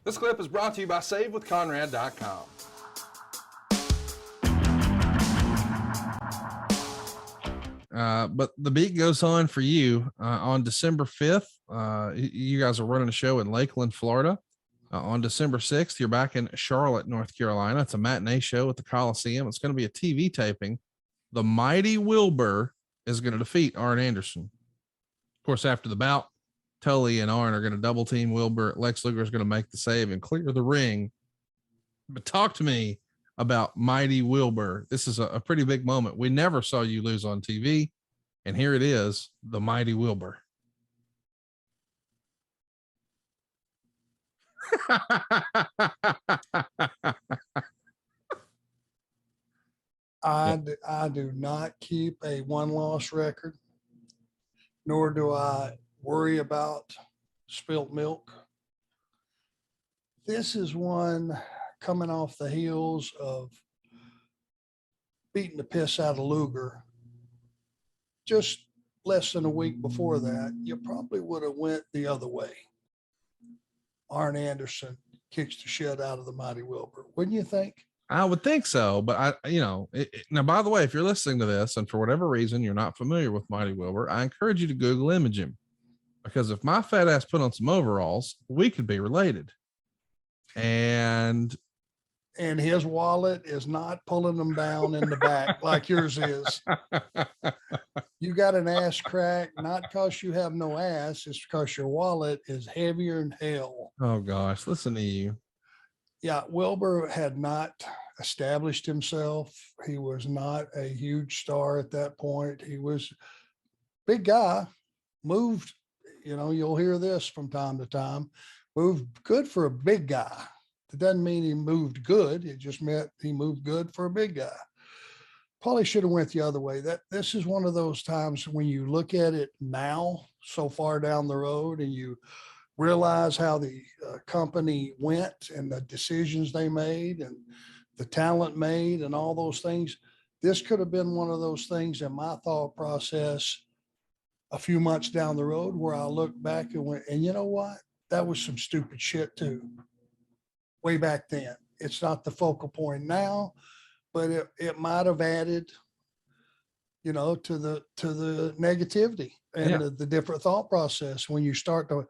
This clip is brought to you by SaveWithConrad.com. But the beat goes on for you on December 5th. You guys are running a show in Lakeland, Florida. On December 6th, you're back in Charlotte, North Carolina. It's a matinee show at the Coliseum. It's going to be a TV taping. The mighty Wilbur is going to defeat Arn Anderson. Of course, after the bout, Tully and Arn are going to double team Wilbur. Lex Luger is going to make the save and clear the ring. But talk to me about mighty Wilbur. This is a pretty big moment. We never saw you lose on TV. And here it is, the mighty Wilbur. I do not keep a one-loss record, nor do I worry about spilt milk. This is one coming off the heels of beating the piss out of Luger. Just less than a week before that, you probably would have went the other way. Arn Anderson kicks the shit out of the mighty Wilbur. Wouldn't you think? I would think so, but now, by the way, if you're listening to this and for whatever reason you're not familiar with mighty Wilbur, I encourage you to Google image him, because if my fat ass put on some overalls, we could be related. And his wallet is not pulling them down in the back like yours is. You got an ass crack, not because you have no ass, it's because your wallet is heavier than hell. Oh gosh, listen to you. Yeah, Wilbur had not established himself. He was not a huge star at that point. He was big guy, moved, you'll hear this from time to time, moved good for a big guy. It doesn't mean he moved good. It just meant he moved good for a big guy. Probably should have went the other way. This is one of those times when you look at it now, so far down the road, and you realize how the company went and the decisions they made and the talent made and all those things. This could have been one of those things in my thought process a few months down the road where I look back and went, and you know what? That was some stupid shit too. Way back then. It's not the focal point now, but it might have added, to the negativity and the different thought process. When you start to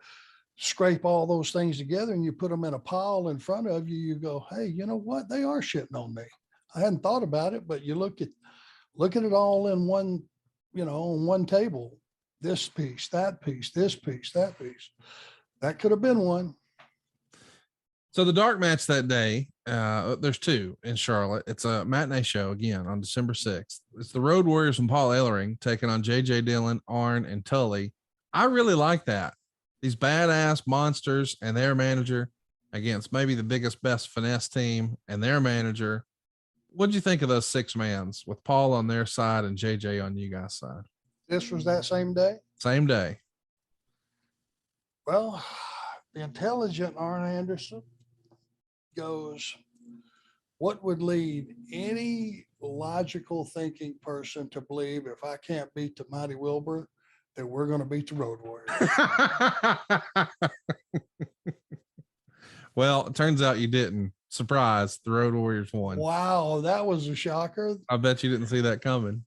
scrape all those things together and you put them in a pile in front of you, you go, hey, you know what? They are shitting on me. I hadn't thought about it, but you look at it all in one, on one table, this piece, that piece, this piece, that piece. That could have been one. So the dark match that day, there's two in Charlotte. It's a matinee show again on December 6th. It's the Road Warriors and Paul Ellering taking on JJ Dillon, Arn, and Tully. I really like that. These badass monsters and their manager against maybe the biggest, best finesse team and their manager. What'd you think of those six mans with Paul on their side and JJ on you guys' side? This was that same day? Same day. Well, the intelligent Arn Anderson goes, what would lead any logical thinking person to believe if I can't beat the mighty Wilbur, that we're going to beat the Road Warriors? Well, it turns out you didn't. Surprise, the Road Warriors won. Wow, that was a shocker. I bet you didn't see that coming.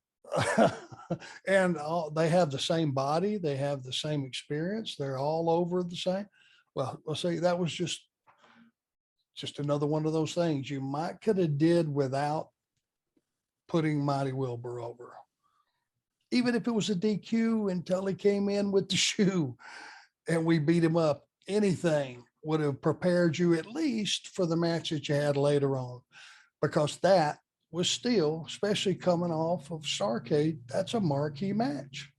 And they have the same body. They have the same experience. They're all over the same. Well, let's say that was just another one of those things you could have did without putting mighty Wilbur over. Even if it was a DQ until he came in with the shoe and we beat him up, anything would have prepared you at least for the match that you had later on, because that was still, especially coming off of Starrcade, that's a marquee match.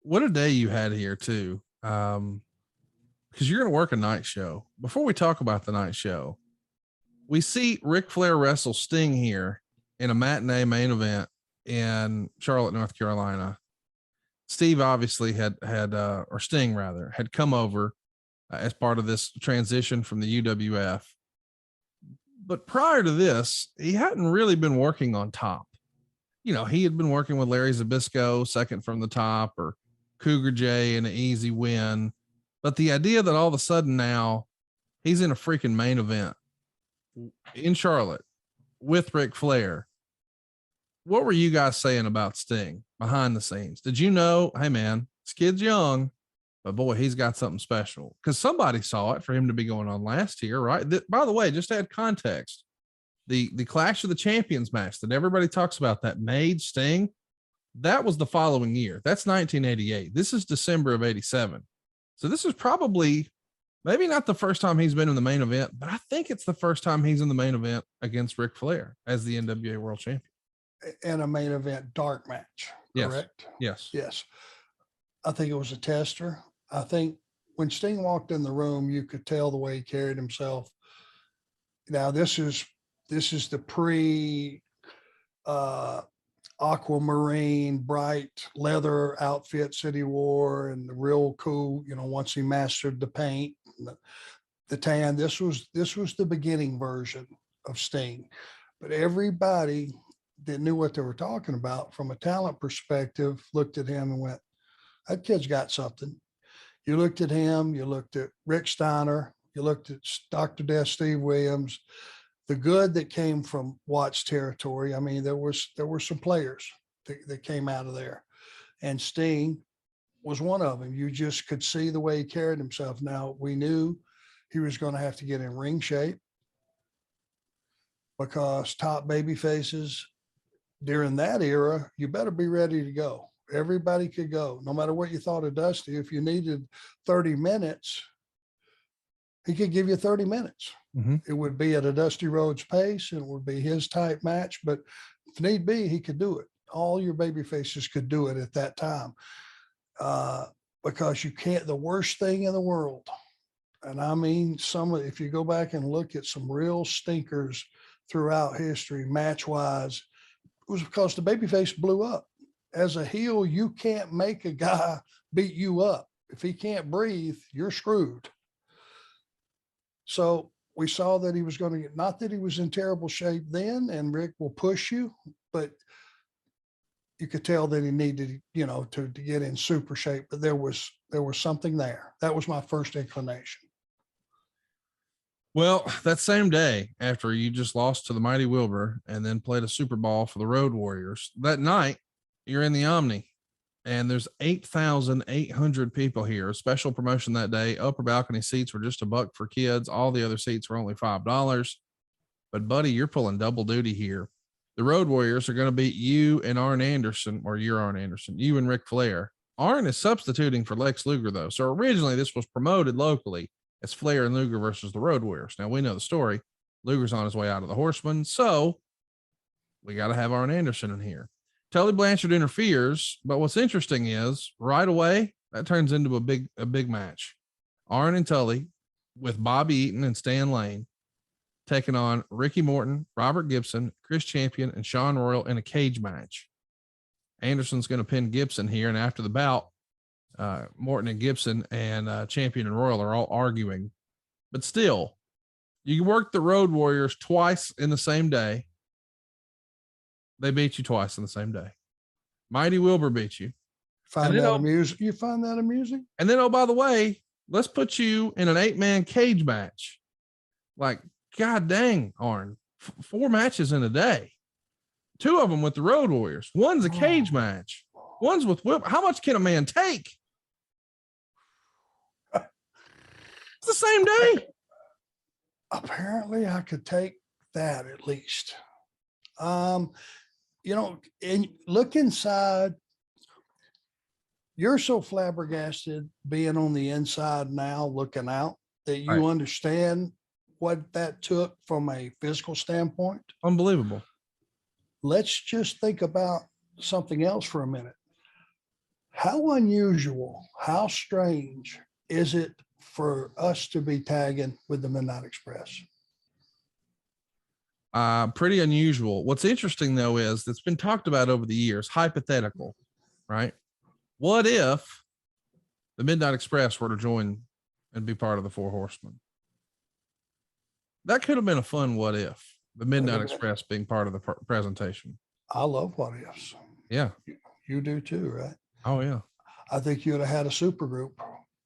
What a day you had here too. Because you're going to work a night show. Before we talk about the night show, we see Ric Flair wrestle Sting here in a matinee main event in Charlotte, North Carolina. Steve obviously or Sting rather, had come over as part of this transition from the UWF. But prior to this, he hadn't really been working on top. He had been working with Larry Zbyszko, second from the top, or Cougar J in an easy win. But the idea that all of a sudden now He's in a freaking main event in Charlotte with Ric Flair. What were you guys saying about Sting behind the scenes? Did you know, hey man, this kid's young, but boy, he's got something special? Because somebody saw it for him to be going on last year, right? By the way, just to add context, the Clash of the Champions match that everybody talks about that made Sting, that was the following year. That's 1988. This is December of 87. So this is probably maybe not the first time he's been in the main event, but I think it's the first time he's in the main event against Ric Flair as the NWA World Champion. In a main event dark match, correct? Yes. Yes. I think it was a tester. I think when Sting walked in the room, you could tell the way he carried himself. Now this is the pre aquamarine bright leather outfits that he wore, and the real cool, once he mastered the paint, the tan. This was the beginning version of Sting, but everybody that knew what they were talking about from a talent perspective looked at him and went, that kid's got something. You looked at him, you looked at Rick Steiner, you looked at Dr. Death Steve Williams, the good that came from Watts territory. I mean, there were some players that came out of there, and Sting was one of them. You just could see the way he carried himself. Now, we knew he was going to have to get in ring shape, because top baby faces during that era, you better be ready to go. Everybody could go, no matter what you thought of Dusty. If you needed 30 minutes, he could give you 30 minutes. Mm-hmm. It would be at a Dusty Rhodes pace, and it would be his type match. But if need be, he could do it. All your baby faces could do it at that time, because you can't. The worst thing in the world, and I mean, if you go back and look at some real stinkers throughout history, match wise, it was because the babyface blew up. As a heel, you can't make a guy beat you up. If he can't breathe, you're screwed. So we saw that he was going to get, not that he was in terrible shape then, and Rick will push you, but you could tell that he needed, to get in super shape, but there was something there. That was my first inclination. Well, that same day after you just lost to the mighty Wilbur and then played a Super Bowl for the Road Warriors, that night you're in the Omni and there's 8,800 people here. A special promotion that day. Upper balcony seats were just $1 for kids. All the other seats were only $5. But buddy, you're pulling double duty here. The Road Warriors are going to beat you and Arn Anderson, or you're Arn Anderson, you and Ric Flair. Arn is substituting for Lex Luger though. So originally this was promoted locally as Flair and Luger versus the Road Warriors. Now we know the story. Luger's on his way out of the Horsemen. So we got to have Arn Anderson in here. Tully Blanchard interferes. But what's interesting is right away, that turns into a big match. Arn and Tully with Bobby Eaton and Stan Lane taking on Ricky Morton, Robert Gibson, Chris Champion, and Sean Royal in a cage match. Anderson's going to pin Gibson here. And after the bout, Morton and Gibson and Champion and Royal are all arguing, but still you work the Road Warriors twice in the same day. They beat you twice in the same day. Mighty Wilbur beat you. Find that amusing? You find that amusing? And then, oh, by the way, let's put you in an 8-man cage match. Like, God dang, Arn, 4 matches in a day. 2 of them with the Road Warriors. One's a cage match. One's with Wilbur. How much can a man take? It's the same day. Apparently I could take that at least. And look inside. You're so flabbergasted being on the inside now, looking out, that you understand what that took from a physical standpoint. Unbelievable. Let's just think about something else for a minute. How unusual, how strange is it for us to be tagging with the Midnight Express? Pretty unusual. What's interesting though is it's been talked about over the years, hypothetical, right? What if the Midnight Express were to join and be part of the Four Horsemen? That could have been a fun what if, the Midnight Express being part of the presentation. I love what ifs. Yeah. You do too, right? Oh yeah. I think you'd have had a super group.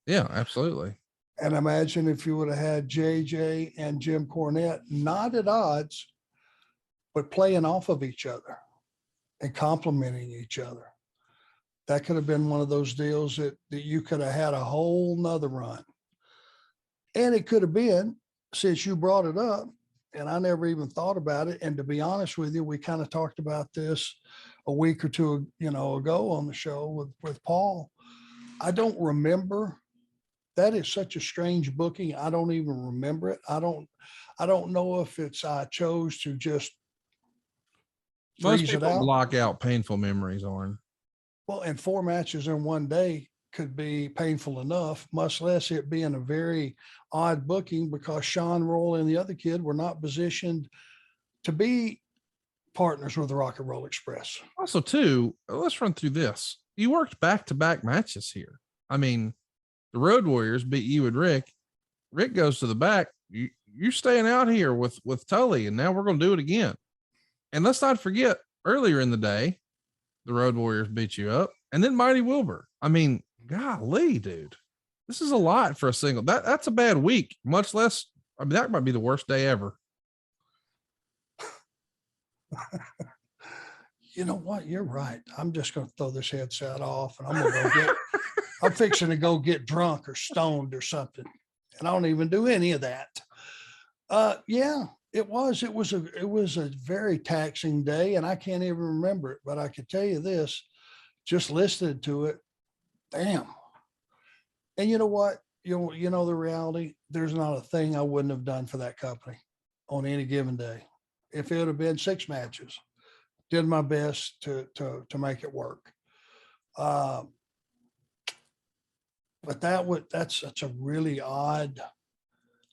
Yeah, absolutely. And imagine if you would have had JJ and Jim Cornette, not at odds, but playing off of each other and complimenting each other. That could have been one of those deals that you could have had a whole nother run. And it could have been, since you brought it up, and I never even thought about it. And to be honest with you, we kind of talked about this a week or two, ago on the show with Paul. I don't remember. That is such a strange booking. I don't even remember it. I don't know if it's I chose to just Most freeze it people out. block out painful memories, Arn. Well, and 4 matches in one day could be painful enough, much less it being a very odd booking because Sean Roll and the other kid were not positioned to be partners with the Rock and Roll Express. Also, too, let's run through this. You worked back-to-back matches here. I mean, the Road Warriors beat you and Rick. Rick goes to the back. You're staying out here with Tully, and now we're going to do it again. And let's not forget, earlier in the day, the Road Warriors beat you up, and then Mighty Wilbur. I mean, golly, dude, this is a lot for a single. That's a bad week, much less. I mean, that might be the worst day ever. You know what? You're right. I'm just going to throw this headset off and I'm going to go I'm fixing to go get drunk or stoned or something. And I don't even do any of that. Yeah, it was a very taxing day and I can't even remember it, but I could tell you this, just listening to it. Damn. And you know what? You know, the reality, there's not a thing I wouldn't have done for that company on any given day. If it would have been 6 matches, did my best to make it work. But that's such a really odd,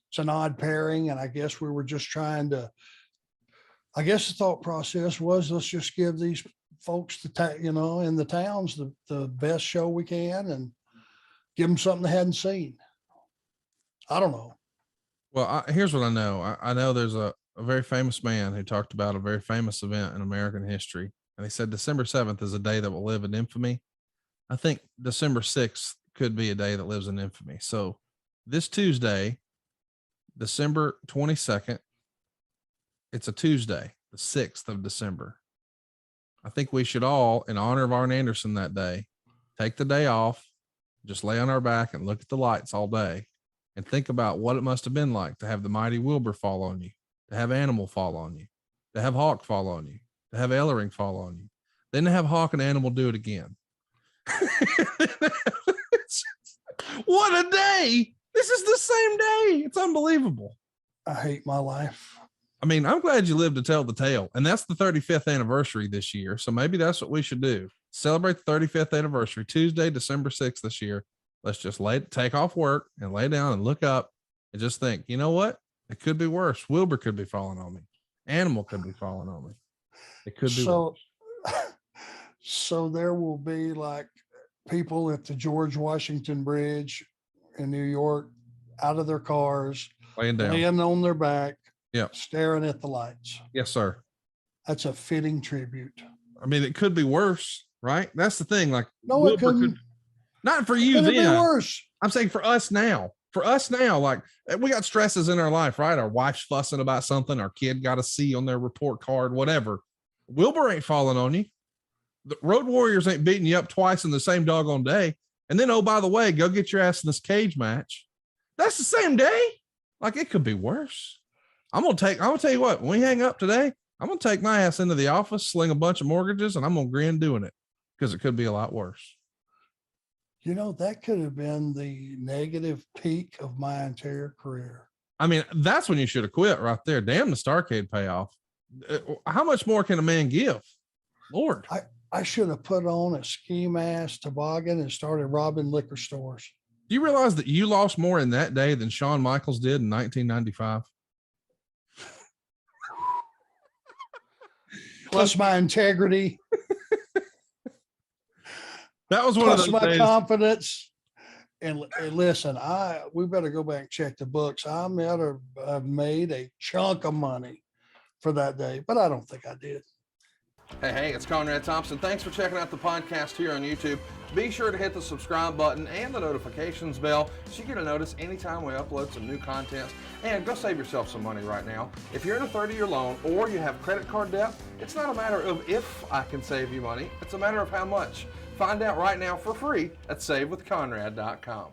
it's an odd pairing. And I guess we were just trying to, I guess the thought process was, let's just give these folks in the towns, the best show we can and give them something they hadn't seen. I don't know. Well, here's what I know. I know there's a very famous man who talked about a very famous event in American history. And he said December 7th is a day that will live in infamy. I think December 6th could be a day that lives in infamy. So this Tuesday, December 22nd, it's a Tuesday, the 6th of December. I think we should all, in honor of Arn Anderson that day, take the day off, just lay on our back and look at the lights all day and think about what it must have been like to have the Mighty Wilbur fall on you, to have Animal fall on you, to have Hawk fall on you, to have Ellering fall on you, then to have Hawk and Animal do it again. What a day. This is the same day. It's unbelievable. I hate my life. I mean, I'm glad you lived to tell the tale. And that's the 35th anniversary this year. So maybe that's what we should do. Celebrate the 35th anniversary, Tuesday, December 6th this year. Let's just take off work and lay down and look up and just think, you know what? It could be worse. Wilbur could be falling on me. Animal could be falling on me. It could be worse. So there will be like people at the George Washington Bridge in New York out of their cars, Laying down. laying on their back, Yep. staring at the lights. Yes, sir. That's a fitting tribute. I mean, it could be worse, right? That's the thing. Like, No, Wilbur it couldn't. Not for you Could it be then. worse? I'm saying for us now. For us now, like we got stresses in our life, right? Our wife's fussing about something. Our kid got a C on their report card, whatever. Wilbur ain't falling on you. The Road Warriors ain't beating you up twice in the same doggone day. And then, oh, by the way, go get your ass in this cage match. That's the same day. Like it could be worse. I'm gonna tell you what, when we hang up today, I'm gonna take my ass into the office, sling a bunch of mortgages, and I'm gonna grin doing it because it could be a lot worse. You know, that could have been the negative peak of my entire career. I mean, that's when you should have quit right there. Damn the Starrcade payoff. How much more can a man give? Lord. I should have put on a ski mask, toboggan, and started robbing liquor stores. Do you realize that you lost more in that day than Shawn Michaels did in 1995? Plus my integrity. That was one Plus of those my days. confidence. And listen, we better go back and check the books. I might have made a chunk of money for that day, but I don't think I did. Hey, it's Conrad Thompson. Thanks for checking out the podcast here on YouTube. Be sure to hit the subscribe button and the notifications bell so you get a notice anytime we upload some new content. And go save yourself some money right now. If you're in a 30-year loan or you have credit card debt, it's not a matter of if I can save you money, it's a matter of how much. Find out right now for free at SaveWithConrad.com.